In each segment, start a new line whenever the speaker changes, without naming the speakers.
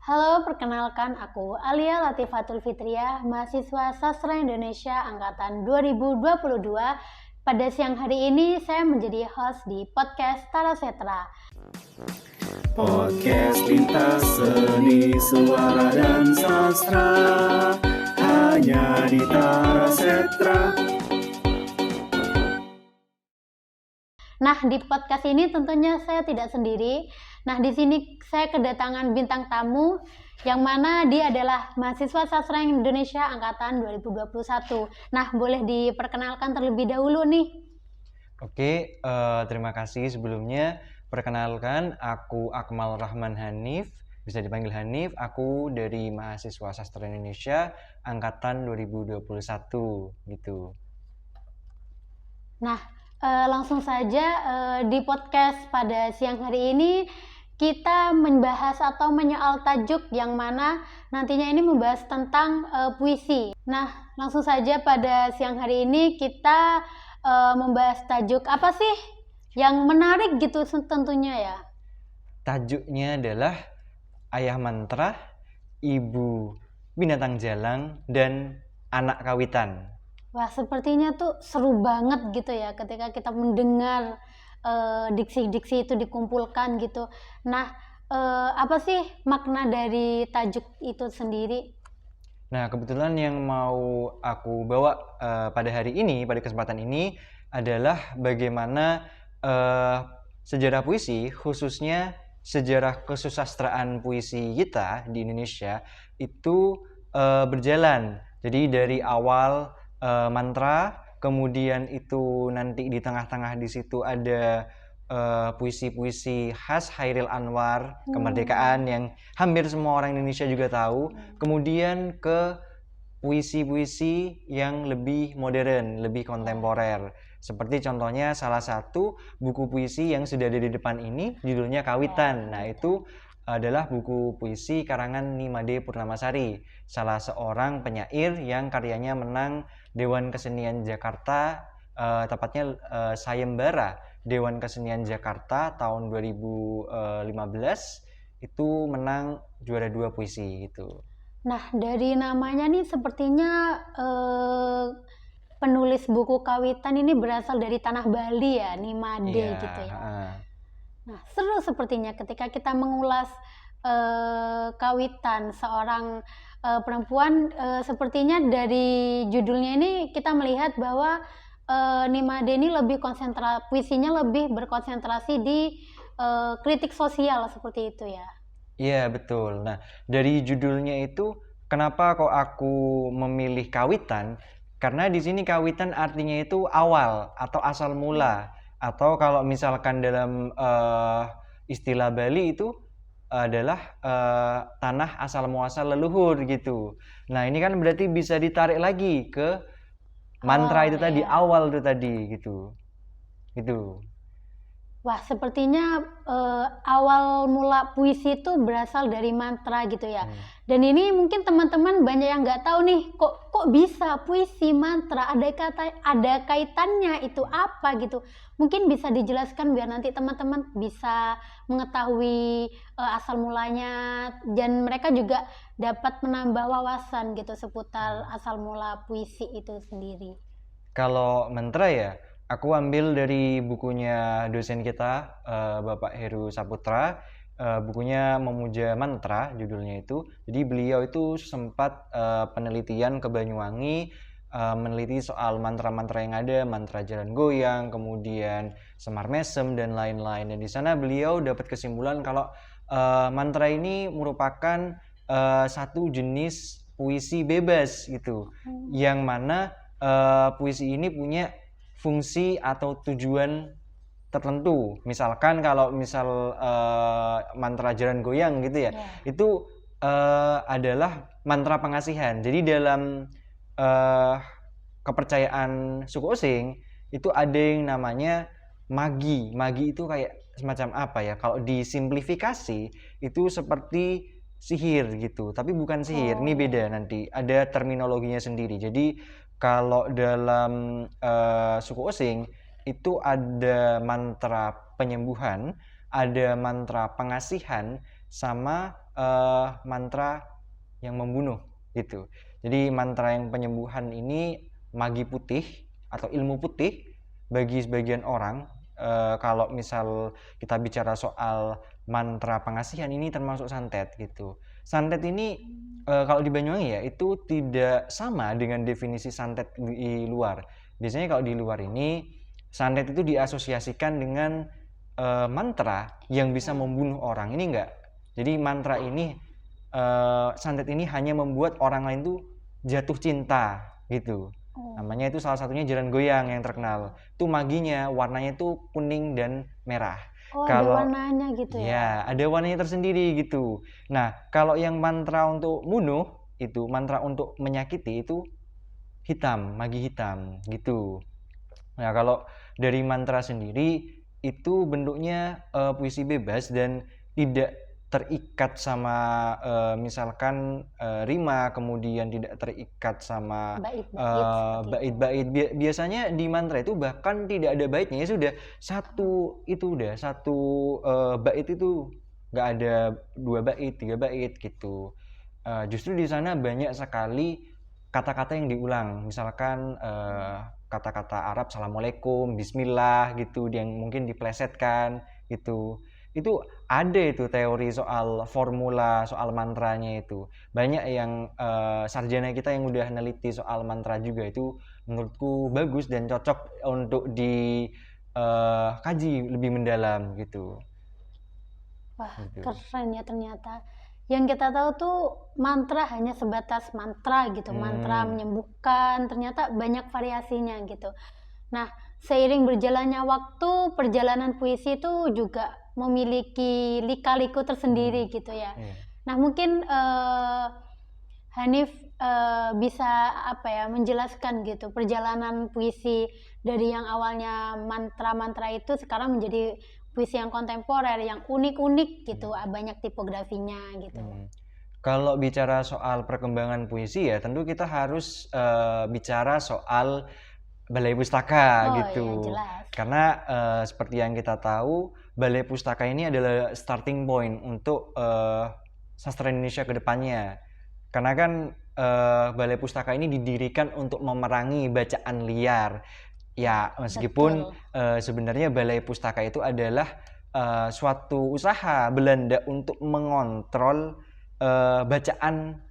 Halo, perkenalkan aku Alia Latifatul Fitriah, mahasiswa Sastra Indonesia angkatan 2022. Pada siang hari ini saya menjadi host di podcast Tara Setra.
Podcast lintas seni, suara dan sastra, hanya di Tara Setra.
Nah, di podcast ini tentunya saya tidak sendiri. Nah, di sini saya kedatangan bintang tamu yang mana dia adalah mahasiswa Sastra Indonesia angkatan 2021. Nah, boleh diperkenalkan terlebih dahulu nih.
Oke, terima kasih sebelumnya. Perkenalkan, aku Akmal Rahman Hanif, bisa dipanggil Hanif. Aku dari mahasiswa Sastra Indonesia angkatan 2021 gitu.
Nah, langsung saja di podcast pada siang hari ini kita membahas atau menyoal tajuk yang mana nantinya ini membahas tentang puisi. Nah, langsung saja pada siang hari ini kita membahas tajuk apa sih yang menarik gitu tentunya ya.
Tajuknya adalah Ayah Mantra, Ibu Binatang Jalang, dan Anak Kawitan.
Wah, sepertinya tuh seru banget gitu ya ketika kita mendengar diksi-diksi itu dikumpulkan gitu. Nah, apa sih makna dari tajuk itu sendiri?
Nah, kebetulan yang mau aku bawa pada hari ini, pada kesempatan ini adalah bagaimana sejarah puisi, khususnya sejarah kesusastraan puisi kita di Indonesia itu berjalan. Jadi dari awal mantra, kemudian itu nanti di tengah-tengah di situ ada puisi-puisi khas Chairil Anwar, kemerdekaan yang hampir semua orang Indonesia juga tahu. Kemudian ke puisi-puisi yang lebih modern, lebih kontemporer. Seperti contohnya salah satu buku puisi yang sudah ada di depan ini judulnya Kawitan. Nah, itu adalah buku puisi karangan Nimade Purnamasari, salah seorang penyair yang karyanya menang Dewan Kesenian Jakarta, tepatnya Sayembara Dewan Kesenian Jakarta tahun 2015 itu menang juara 2 puisi gitu.
Nah, dari namanya nih sepertinya penulis buku Kawitan ini berasal dari tanah Bali ya, Nimade
Iya,
gitu ya. Nah, seru sepertinya ketika kita mengulas Kawitan, seorang perempuan. Sepertinya dari judulnya ini kita melihat bahwa Nimade ini lebih puisinya lebih berkonsentrasi di kritik sosial seperti itu ya.
Iya, betul. Nah, dari judulnya itu kenapa kok aku memilih Kawitan? Karena di sini Kawitan artinya itu awal atau asal mula, atau kalau misalkan dalam istilah Bali itu adalah tanah asal muasal leluhur gitu. Nah, ini kan berarti bisa ditarik lagi ke mantra itu tadi, awal itu tadi gitu. Gitu.
Wah, sepertinya awal mula puisi itu berasal dari mantra gitu ya. Dan ini mungkin teman-teman banyak yang nggak tahu nih, kok bisa puisi mantra, ada kaitannya itu apa gitu. Mungkin bisa dijelaskan biar nanti teman-teman bisa mengetahui asal mulanya, dan mereka juga dapat menambah wawasan gitu seputar asal mula puisi itu sendiri.
Kalau mantra ya, aku ambil dari bukunya dosen kita, Bapak Heru Saputra, bukunya Memuja Mantra judulnya itu. Jadi beliau itu sempat penelitian ke Banyuwangi, meneliti soal mantra-mantra yang ada, mantra jalan goyang, kemudian semar mesem dan lain-lain. Dan di sana beliau dapat kesimpulan kalau mantra ini merupakan satu jenis puisi bebas gitu, yang mana puisi ini punya fungsi atau tujuan tertentu. Misalkan kalau mantra jalan goyang gitu ya, itu adalah mantra pengasihan. Jadi dalam kepercayaan suku Osing itu ada yang namanya magi. Magi itu kayak semacam apa ya? Kalau disimplifikasi itu seperti sihir gitu, tapi bukan sihir. Ini beda nanti. Ada terminologinya sendiri. Jadi kalau dalam suku Osing itu ada mantra penyembuhan, ada mantra pengasihan, sama mantra yang membunuh gitu. Jadi mantra yang penyembuhan ini magi putih atau ilmu putih bagi sebagian orang. Kalau misal kita bicara soal mantra pengasihan ini termasuk santet gitu. Santet ini kalau di Banyuwangi ya itu tidak sama dengan definisi santet di luar. Biasanya kalau di luar ini santet itu diasosiasikan dengan mantra yang bisa membunuh orang. Ini enggak. Jadi mantra ini santet ini hanya membuat orang lain tuh jatuh cinta gitu. Namanya itu salah satunya jalan goyang yang terkenal. Itu maginya warnanya itu kuning dan merah.
Oh, ada warnanya gitu ya?
Ya, ada warnanya tersendiri gitu. Nah, kalau yang mantra untuk bunuh itu mantra untuk menyakiti itu hitam, magi hitam gitu. Nah, kalau dari mantra sendiri itu bentuknya puisi bebas dan tidak terikat sama misalkan rima, kemudian tidak terikat sama bait-bait. Biasanya di mantra itu bahkan tidak ada baitnya, ya sudah satu bait itu nggak ada 2 bait, 3 bait gitu. Justru di sana banyak sekali kata-kata yang diulang, misalkan kata-kata Arab assalamualaikum, bismillah gitu yang mungkin diplesetkan gitu. Itu ada itu teori soal formula, soal mantranya itu. Banyak yang sarjana kita yang udah neliti soal mantra juga itu menurutku bagus dan cocok untuk dikaji lebih mendalam gitu.
Wah, keren ya ternyata. Yang kita tahu tuh mantra hanya sebatas mantra gitu, mantra menyembuhkan, ternyata banyak variasinya gitu. Nah, seiring berjalannya waktu, perjalanan puisi itu juga memiliki lika-liku tersendiri gitu ya. Nah, mungkin Hanif bisa menjelaskan gitu perjalanan puisi dari yang awalnya mantra-mantra itu sekarang menjadi puisi yang kontemporer, yang unik-unik gitu, banyak tipografinya gitu.
Kalau bicara soal perkembangan puisi ya tentu kita harus bicara soal Balai Pustaka gitu.
Iya, jelas.
Karena seperti yang kita tahu, Balai Pustaka ini adalah starting point untuk sastra Indonesia ke depannya. Karena kan Balai Pustaka ini didirikan untuk memerangi bacaan liar. Ya, meskipun sebenarnya Balai Pustaka itu adalah suatu usaha Belanda untuk mengontrol bacaan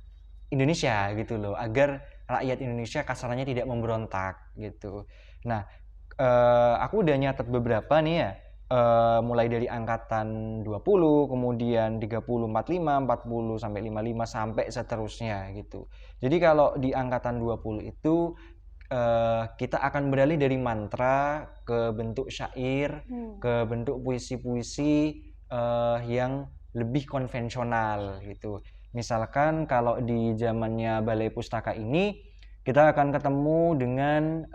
Indonesia gitu loh, agar rakyat Indonesia kasarannya tidak memberontak gitu. Nah, aku udah nyatet beberapa nih ya, mulai dari angkatan 20, kemudian 30, 45, 40 sampai 55 sampai seterusnya gitu. Jadi kalau di angkatan 20 itu kita akan beralih dari mantra ke bentuk syair, ke bentuk puisi-puisi yang lebih konvensional gitu. Misalkan kalau di zamannya Balai Pustaka ini kita akan ketemu dengan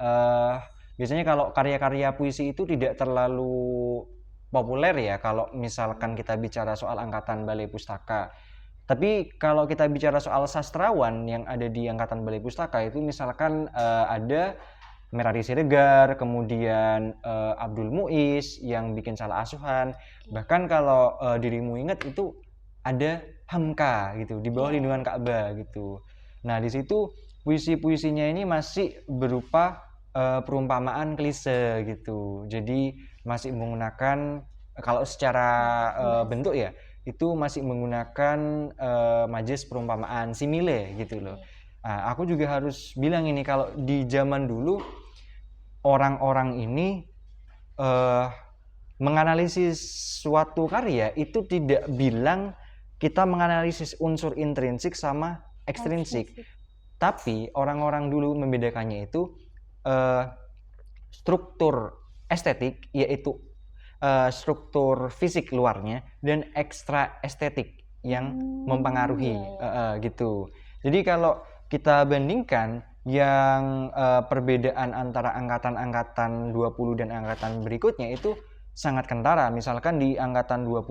biasanya kalau karya-karya puisi itu tidak terlalu populer ya kalau misalkan kita bicara soal angkatan Balai Pustaka. Tapi kalau kita bicara soal sastrawan yang ada di angkatan Balai Pustaka itu misalkan ada Merari Siregar, kemudian Abdul Muiz yang bikin Salah Asuhan. Bahkan kalau dirimu ingat itu ada Hamka gitu di bawah lindungan Ka'bah gitu. Nah, di situ puisi-puisinya ini masih berupa perumpamaan klise gitu. Jadi masih menggunakan kalau secara bentuk ya itu masih menggunakan majas perumpamaan simile gitu loh. Nah, aku juga harus bilang ini kalau di zaman dulu orang-orang ini menganalisis suatu karya itu tidak bilang kita menganalisis unsur intrinsik sama ekstrinsik. Tapi orang-orang dulu membedakannya itu struktur estetik, yaitu struktur fisik luarnya dan ekstra estetik yang mempengaruhi gitu. Jadi kalau kita bandingkan yang perbedaan antara angkatan-angkatan 20 dan angkatan berikutnya itu sangat kentara. Misalkan di angkatan 20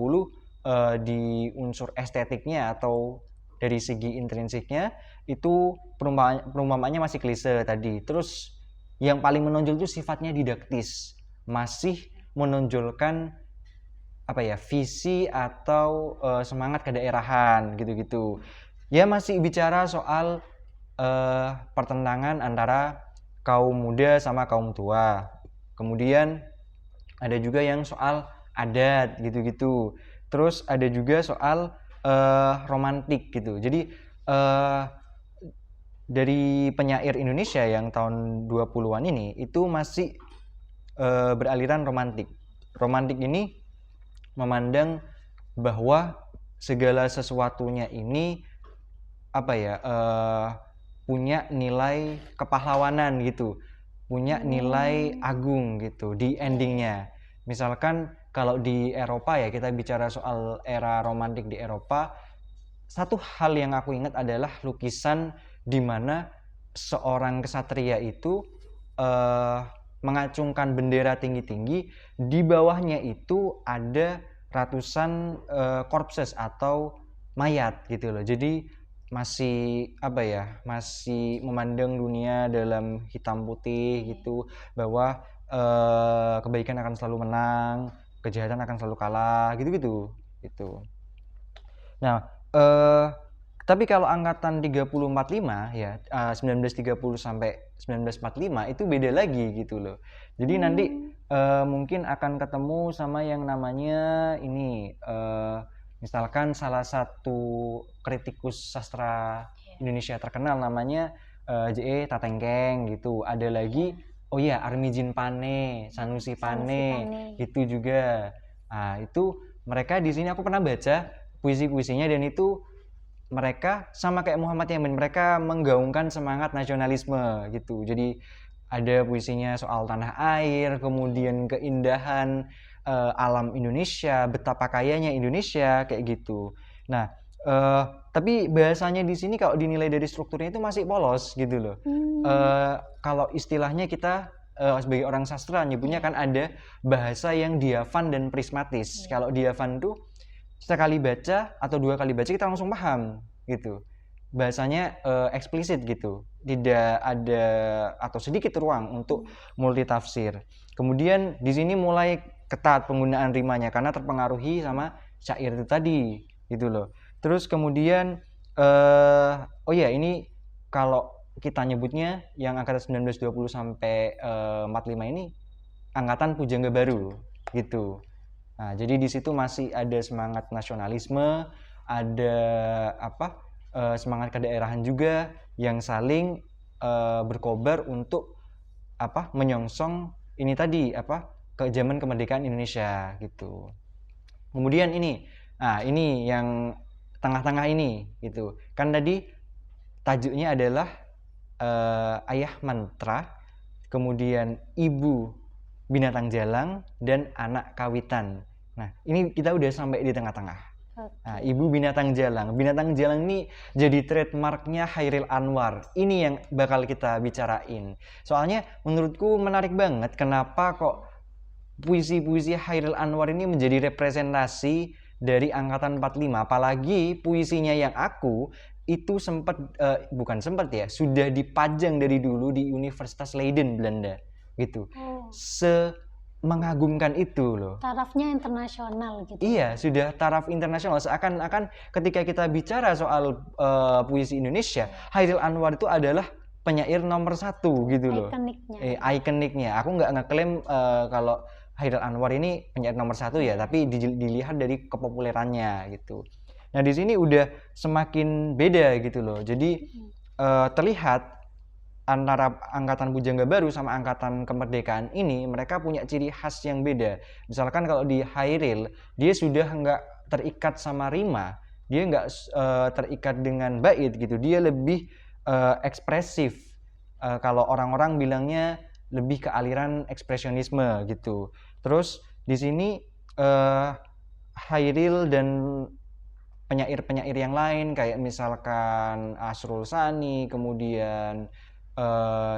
di unsur estetiknya atau dari segi intrinsiknya itu perumpamaannya masih klise tadi. Terus yang paling menonjol itu sifatnya didaktis, masih menonjolkan apa ya, visi atau semangat kedaerahan gitu-gitu. Ya masih bicara soal pertentangan antara kaum muda sama kaum tua. Kemudian ada juga yang soal adat gitu-gitu. Terus ada juga soal romantik gitu. Jadi dari penyair Indonesia yang tahun 20-an ini itu masih beraliran romantik. Romantik ini memandang bahwa segala sesuatunya ini apa ya, punya nilai kepahlawanan gitu, punya nilai agung gitu di endingnya. Misalkan kalau di Eropa ya, kita bicara soal era romantik di Eropa, satu hal yang aku ingat adalah lukisan di mana seorang kesatria itu mengacungkan bendera tinggi-tinggi, di bawahnya itu ada ratusan corpses atau mayat gitu loh. Jadi masih apa ya, masih memandang dunia dalam hitam putih gitu, bahwa kebaikan akan selalu menang, kejahatan akan selalu kalah gitu-gitu gitu. Nah, tapi kalau angkatan 3045 ya, 1930 sampai 1945 itu beda lagi gitu loh. Jadi nanti mungkin akan ketemu sama yang namanya ini, misalkan salah satu kritikus sastra Indonesia terkenal namanya J.E. Tatengkeng gitu. Ada lagi, oh ya, Armijin Pane, Sanusi Pane, itu juga. Nah, itu mereka di sini aku pernah baca puisi-puisinya, dan itu mereka sama kayak Muhammad Yamin, mereka menggaungkan semangat nasionalisme gitu. Jadi ada puisinya soal tanah air, kemudian keindahan alam Indonesia, betapa kayanya Indonesia kayak gitu. Nah, tapi bahasanya di sini kalau dinilai dari strukturnya itu masih polos gitu loh. Kalau istilahnya kita sebagai orang sastra nyebutnya kan ada bahasa yang diafan dan prismatis. Kalau diafan tuh sekali baca atau dua kali baca kita langsung paham gitu. Bahasanya eksplisit gitu, tidak ada atau sedikit ruang untuk multitafsir. Kemudian di sini mulai ketat penggunaan rimanya karena terpengaruhi sama syair itu tadi gitu loh. Terus kemudian oh ya, ini kalau kita nyebutnya yang angkatan 1920 sampai 45 ini angkatan Pujangga Baru gitu. Nah, jadi di situ masih ada semangat nasionalisme, ada apa, semangat kedaerahan juga yang saling berkobar untuk apa, menyongsong ini tadi apa, ke zaman kemerdekaan Indonesia gitu. Kemudian ini, nah ini yang tengah-tengah ini gitu. Kan tadi tajuknya adalah ayah mantra, kemudian ibu binatang jalang, dan anak kawitan. Nah, ini kita udah sampai di tengah-tengah. Nah, ibu binatang jalang. Binatang jalang ini jadi trademarknya Chairil Anwar. Ini yang bakal kita bicarain. Soalnya menurutku menarik banget kenapa kok puisi-puisi Chairil Anwar ini menjadi representasi dari angkatan 45. Apalagi puisinya yang aku itu bukan sempat ya, sudah dipajang dari dulu di Universitas Leiden, Belanda gitu. Mengagumkan itu loh.
Tarafnya internasional gitu.
Iya, sudah taraf internasional. Seakan-akan ketika kita bicara soal puisi Indonesia, Chairil Anwar itu adalah penyair nomor 1 gitu loh. Ikoniknya. Aku nggak ngeklaim kalau Chairil Anwar ini penyair nomor 1 ya, tapi dilihat dari kepopulerannya gitu. Nah, di sini udah semakin beda gitu loh. Jadi terlihat antara angkatan Pujangga Baru sama angkatan kemerdekaan ini, mereka punya ciri khas yang beda. Misalkan kalau di Chairil, dia sudah nggak terikat sama rima, dia nggak terikat dengan bait gitu, dia lebih ekspresif. Kalau orang-orang bilangnya lebih ke aliran ekspresionisme gitu. Terus di sini Chairil dan penyair-penyair yang lain kayak misalkan Asrul Sani, kemudian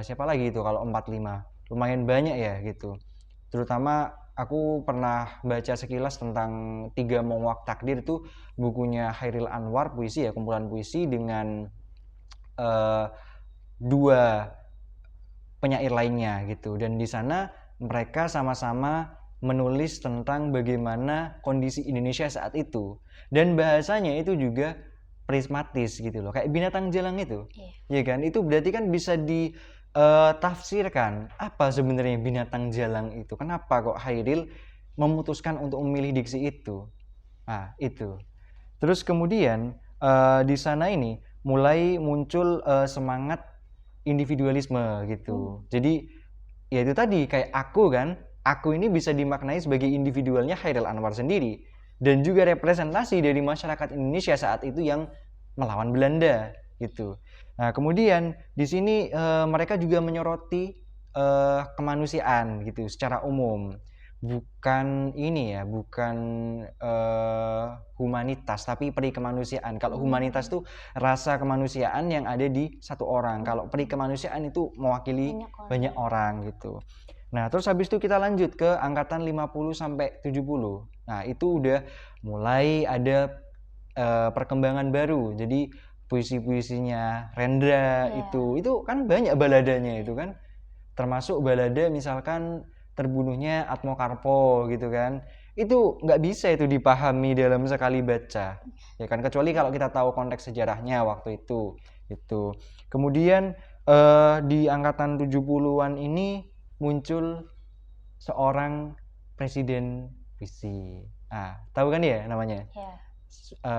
siapa lagi itu kalau 45, lumayan banyak ya gitu. Terutama aku pernah baca sekilas tentang 3 Mongwak Takdir, itu bukunya Chairil Anwar, puisi ya, kumpulan puisi dengan 2 penyair lainnya gitu. Dan di sana mereka sama-sama menulis tentang bagaimana kondisi Indonesia saat itu, dan bahasanya itu juga prismatis gitu loh, kayak binatang jalang itu, ya kan? Itu berarti kan bisa ditafsirkan apa sebenarnya binatang jalang itu. Kenapa kok Hairil memutuskan untuk memilih diksi itu? Nah, itu. Terus kemudian di sana ini mulai muncul semangat individualisme gitu. Jadi ya itu tadi kayak aku ini bisa dimaknai sebagai individualnya Chairil Anwar sendiri, dan juga representasi dari masyarakat Indonesia saat itu yang melawan Belanda gitu. Nah, kemudian di sini mereka juga menyoroti kemanusiaan gitu secara umum. Bukan humanitas, tapi peri kemanusiaan. Kalau humanitas tuh rasa kemanusiaan yang ada di satu orang. Kalau peri kemanusiaan itu mewakili banyak orang gitu. Nah, terus habis itu kita lanjut ke angkatan 50 sampai 70. Nah, itu udah mulai ada perkembangan baru. Jadi puisi-puisinya Rendra itu kan banyak baladanya itu kan. Termasuk balada misalkan Terbunuhnya Atmo Karpo gitu kan. Itu nggak bisa itu dipahami dalam sekali baca. Ya kan, kecuali kalau kita tahu konteks sejarahnya waktu itu. Gitu. Kemudian di angkatan 70-an ini muncul seorang presiden puisi. Ah, tahu kan ya namanya?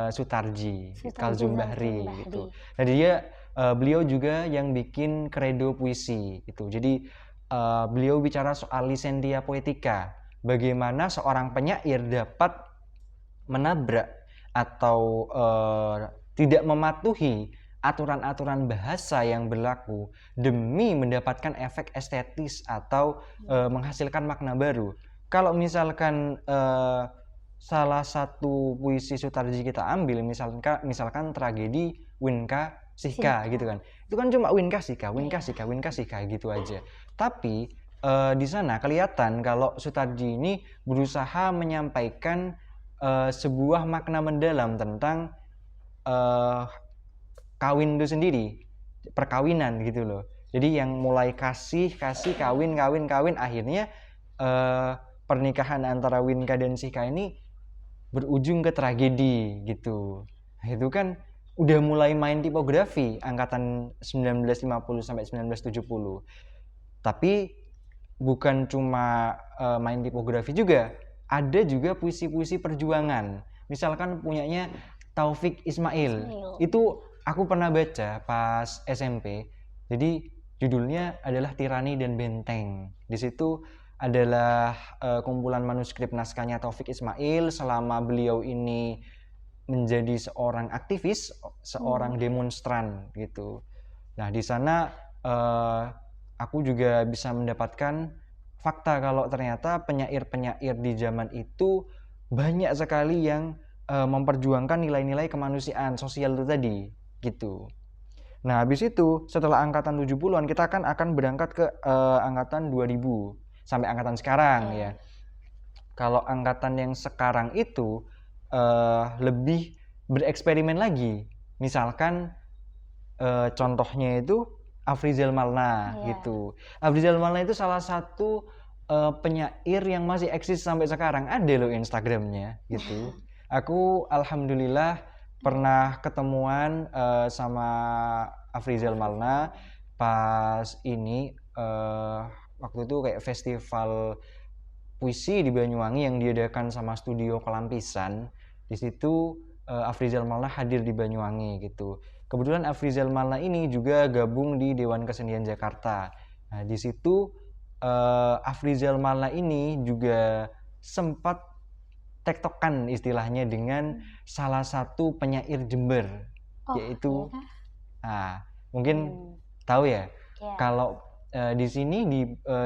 Sutarji Kazum Bahri gitu. Nah, beliau juga yang bikin kredo puisi itu. Jadi beliau bicara soal licentia poetica, bagaimana seorang penyair dapat menabrak atau tidak mematuhi aturan-aturan bahasa yang berlaku demi mendapatkan efek estetis atau menghasilkan makna baru. Kalau misalkan salah satu puisi Sutarji kita ambil, misalkan tragedi Winka Sika gitu kan, itu kan cuma Winka Sika gitu aja. Tapi di sana kelihatan kalau Sutarji ini berusaha menyampaikan sebuah makna mendalam tentang kawin itu sendiri, perkawinan gitu loh. Jadi yang mulai kasih kawin, akhirnya pernikahan antara Winka dan Sika ini berujung ke tragedi gitu. Nah, itu kan udah mulai main tipografi angkatan 1950 sampai 1970. Tapi bukan cuma main tipografi juga, ada juga puisi-puisi perjuangan. Misalkan punyanya Taufik Ismail. Itu aku pernah baca pas SMP. Jadi judulnya adalah Tirani dan Benteng. Di situ adalah kumpulan manuskrip naskahnya Taufik Ismail selama beliau ini menjadi seorang aktivis, seorang demonstran gitu. Nah, di sana aku juga bisa mendapatkan fakta kalau ternyata penyair-penyair di zaman itu banyak sekali yang memperjuangkan nilai-nilai kemanusiaan sosial itu tadi gitu. Nah, habis itu setelah angkatan 70-an kita akan berangkat ke angkatan 2000 sampai angkatan sekarang ya. Kalau angkatan yang sekarang itu lebih bereksperimen lagi. Misalkan contohnya itu Afrizal Malna gitu. Afrizal Malna itu salah satu penyair yang masih eksis sampai sekarang. Ada loh Instagramnya gitu. Aku alhamdulillah pernah ketemuan sama Afrizal Malna pas ini waktu itu kayak festival puisi di Banyuwangi yang diadakan sama Studio Kelampisan. Di situ Afrizal Malna hadir di Banyuwangi gitu. Kebetulan Afrizal Malna ini juga gabung di Dewan Kesenian Jakarta. Nah, di situ Afrizal Malna ini juga sempat tektokan istilahnya dengan salah satu penyair Jember, yaitu mungkin tahu ya. Kalau di sini di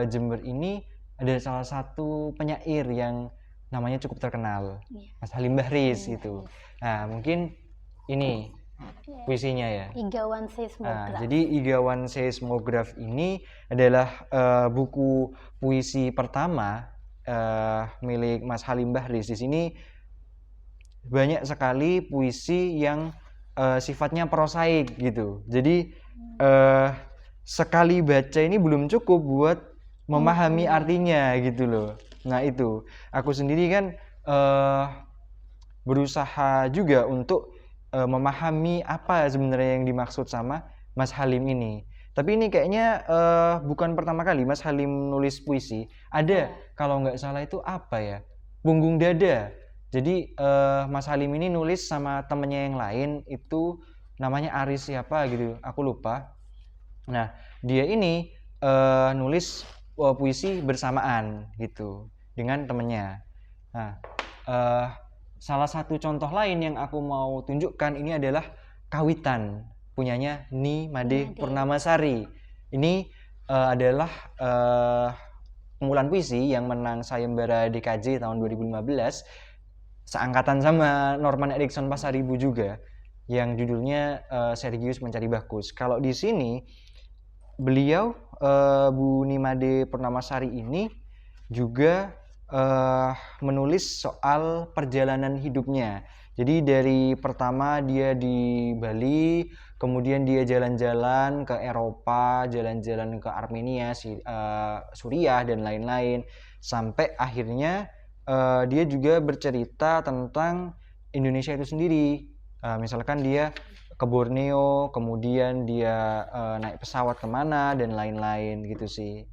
Jember ini ada salah satu penyair yang namanya cukup terkenal, Mas Halim Bahris gitu. Nah, mungkin ini puisinya ya.
Igawan Seismograf.
Nah, jadi Igawan Seismograf ini adalah buku puisi pertama milik Mas Halim Bahris. Di sini banyak sekali puisi yang sifatnya prosaik gitu. Jadi sekali baca ini belum cukup buat memahami artinya gitu loh. Nah itu, aku sendiri kan berusaha juga untuk memahami apa sebenarnya yang dimaksud sama Mas Halim ini. Tapi ini kayaknya bukan pertama kali Mas Halim nulis puisi. Ada, kalau nggak salah itu apa ya? Punggung Dada. Jadi Mas Halim ini nulis sama temennya yang lain, itu namanya Aris siapa gitu, aku lupa. Nah, dia ini nulis puisi bersamaan gitu dengan temennya. Nah, salah satu contoh lain yang aku mau tunjukkan ini adalah Kawitan punyanya Nimade Purnamasari. Ini adalah kumpulan puisi yang menang sayembara DKJ tahun 2015, seangkatan sama Norman Erickson Pasaribu juga, yang judulnya Sergius Mencari Bakus. Kalau di sini beliau Bu Nimade Purnamasari ini juga menulis soal perjalanan hidupnya. Jadi dari pertama dia di Bali, kemudian dia jalan-jalan ke Eropa, jalan-jalan ke Armenia, Suriah dan lain-lain, sampai akhirnya dia juga bercerita tentang Indonesia itu sendiri. Misalkan dia ke Borneo, kemudian dia naik pesawat kemana dan lain-lain gitu sih.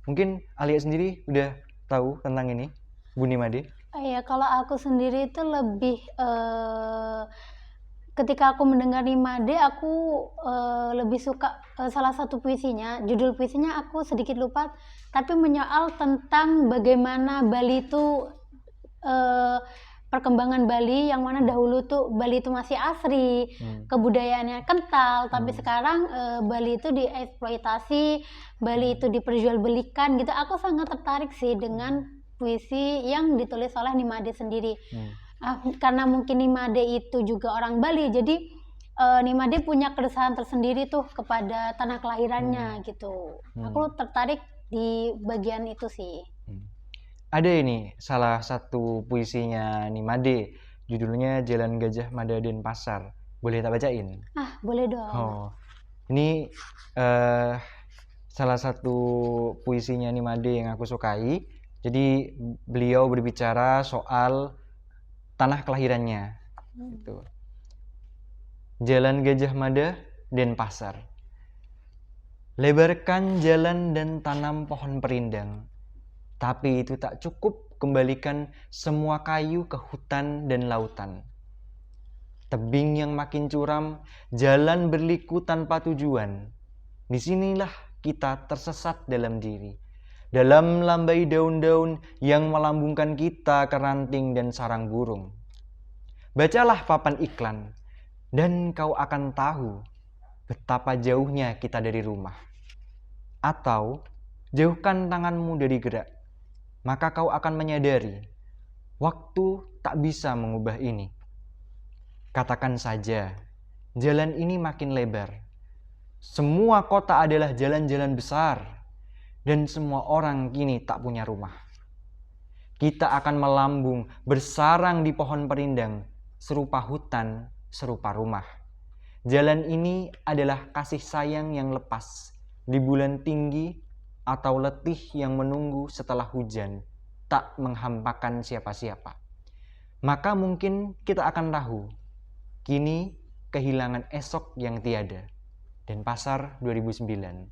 Mungkin Alia sendiri udah tahu tentang ini, Bu Nimade?
Ya, kalau aku sendiri itu lebih ketika aku mendengar Nimade, aku lebih suka salah satu puisinya. Judul puisinya aku sedikit lupa, tapi menyoal tentang bagaimana Bali itu perkembangan Bali, yang mana dahulu tuh Bali itu masih asri, kebudayaannya kental, tapi sekarang Bali itu dieksploitasi, Bali itu diperjualbelikan gitu. Aku sangat tertarik sih dengan puisi yang ditulis oleh Nimade sendiri. Karena mungkin Nimade itu juga orang Bali, jadi Nimade punya keresahan tersendiri tuh kepada tanah kelahirannya gitu. Aku tertarik di bagian itu sih.
Ada ini salah satu puisinya Nimade, judulnya Jalan Gajah Mada Denpasar. Boleh tak bacain?
Boleh dong.
Ini salah satu puisinya Nimade yang aku sukai. Jadi beliau berbicara soal tanah kelahirannya. Gitu. Jalan Gajah Mada Denpasar. Lebarkan jalan dan tanam pohon perindang. Tapi itu tak cukup, kembalikan semua kayu ke hutan dan lautan. Tebing yang makin curam, jalan berliku tanpa tujuan. Disinilah kita tersesat dalam diri. Dalam lambai daun-daun yang melambungkan kita ke ranting dan sarang burung. Bacalah papan iklan, dan kau akan tahu betapa jauhnya kita dari rumah. Atau, jauhkan tanganmu dari gerak. Maka kau akan menyadari, waktu tak bisa mengubah ini. Katakan saja, jalan ini makin lebar. Semua kota adalah jalan-jalan besar, dan semua orang kini tak punya rumah. Kita akan melambung, bersarang di pohon perindang, serupa hutan, serupa rumah. Jalan ini adalah kasih sayang yang lepas, di bulan tinggi, atau letih yang menunggu setelah hujan, tak menghampakan siapa-siapa. Maka mungkin kita akan tahu, kini kehilangan esok yang tiada. Denpasar 2009.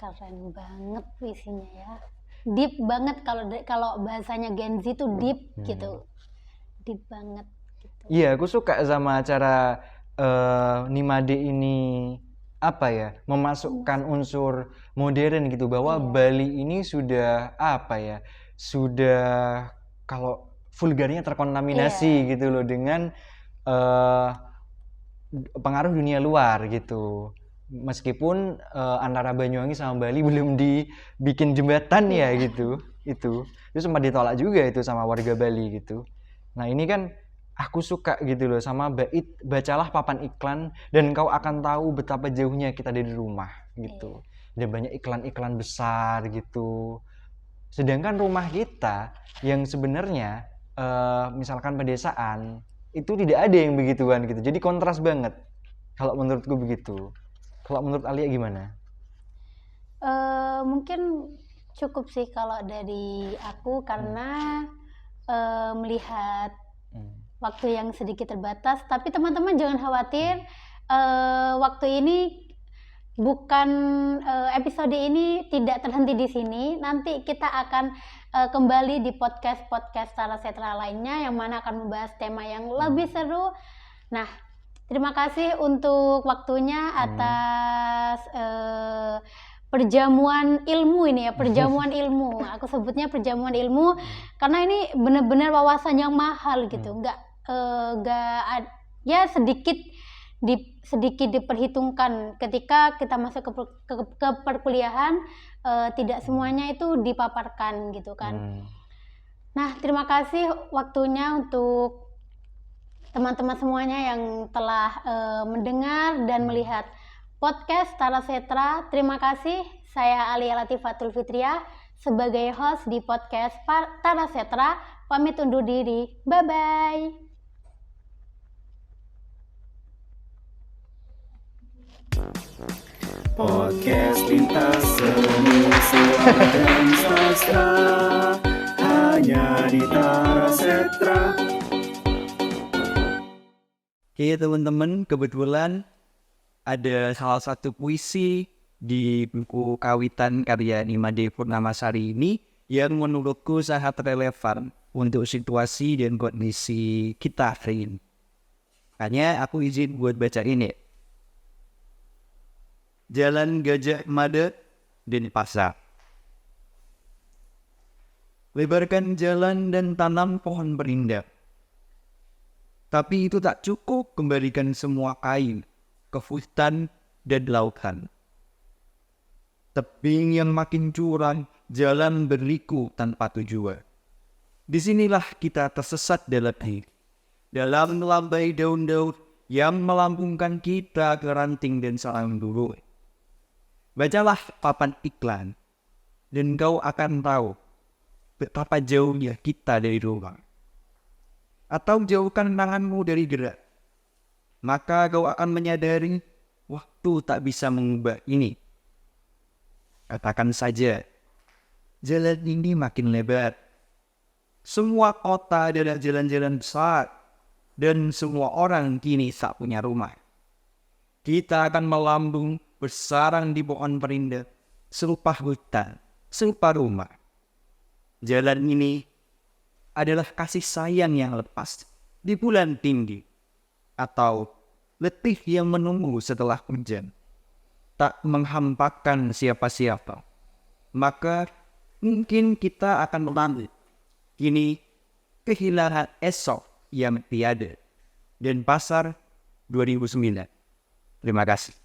Keren banget puisinya ya. Deep banget, kalau bahasanya Gen Z tuh deep gitu. Deep banget gitu.
Iya, aku suka sama cara Nimade ini memasukkan unsur modern gitu, bahwa Bali ini sudah sudah kalau vulgarnya terkontaminasi gitu loh dengan pengaruh dunia luar gitu. Meskipun antara Banyuwangi sama Bali belum dibikin jembatan ya gitu, itu sempat ditolak juga itu sama warga Bali gitu. Nah ini kan aku suka gitu loh sama bait, bacalah papan iklan dan kau akan tahu betapa jauhnya kita dari rumah gitu. Dan banyak iklan-iklan besar gitu. Sedangkan rumah kita yang sebenarnya misalkan pedesaan itu tidak ada yang begituan gitu. Jadi kontras banget. Kalau menurutku begitu. Kalau menurut Alia gimana?
Mungkin Cukup sih kalau dari aku karena melihat waktu yang sedikit terbatas. Tapi teman-teman jangan khawatir, waktu ini bukan episode ini tidak terhenti di sini. Nanti kita akan kembali di podcast Tara Setra lainnya yang mana akan membahas tema yang lebih seru. Nah, terima kasih untuk waktunya atas perjamuan ilmu ini ya, perjamuan ilmu. Aku sebutnya perjamuan ilmu karena ini benar-benar wawasan yang mahal gitu. Ya sedikit diperhitungkan ketika kita masuk ke perkuliahan, tidak semuanya itu dipaparkan gitu kan. Nah, terima kasih waktunya untuk teman-teman semuanya yang telah mendengar dan melihat podcast Tara Setra. Terima kasih. Saya Alia Latifatul Fitria sebagai host di podcast Tara Setra. Pamit undur diri. Bye-bye.
Podcast Lintas Seni Suara dan Sastra hanya di Tara Setra.
Oke teman-teman, kebetulan ada salah satu puisi di buku Kawitan karya Nimade Purnamasari ini yang menurutku sangat relevan untuk situasi dan kondisi kita hari ini. Makanya aku izin buat baca ini. Jalan Gajah Mada dan Pasar. Lebarkan jalan dan tanam pohon berindah. Tapi itu tak cukup kembalikan semua kain ke hutan dan lautan. Tebing yang makin curam, jalan berliku tanpa tujuan. Disinilah kita tersesat dalam hidup. Dalam melambai daun-daun yang melambungkan kita ke ranting dan sarang dulu. Bacalah papan iklan, dan kau akan tahu betapa jauhnya kita dari rumah. Atau jauhkan tanganmu dari gerak, maka kau akan menyadari waktu tak bisa mengubah ini. Katakan saja, jalan ini makin lebar. Semua kota adalah jalan-jalan besar, dan semua orang kini tak punya rumah. Kita akan melambung bersarang di pohon perindah, serupa hutan, serupa rumah. Jalan ini adalah kasih sayang yang lepas di bulan tinggi, atau letih yang menunggu setelah hujan, tak menghampakan siapa-siapa. Maka mungkin kita akan melanjut. Kini kehilangan esok yang tiada. Dan Pasar 2009. Terima kasih.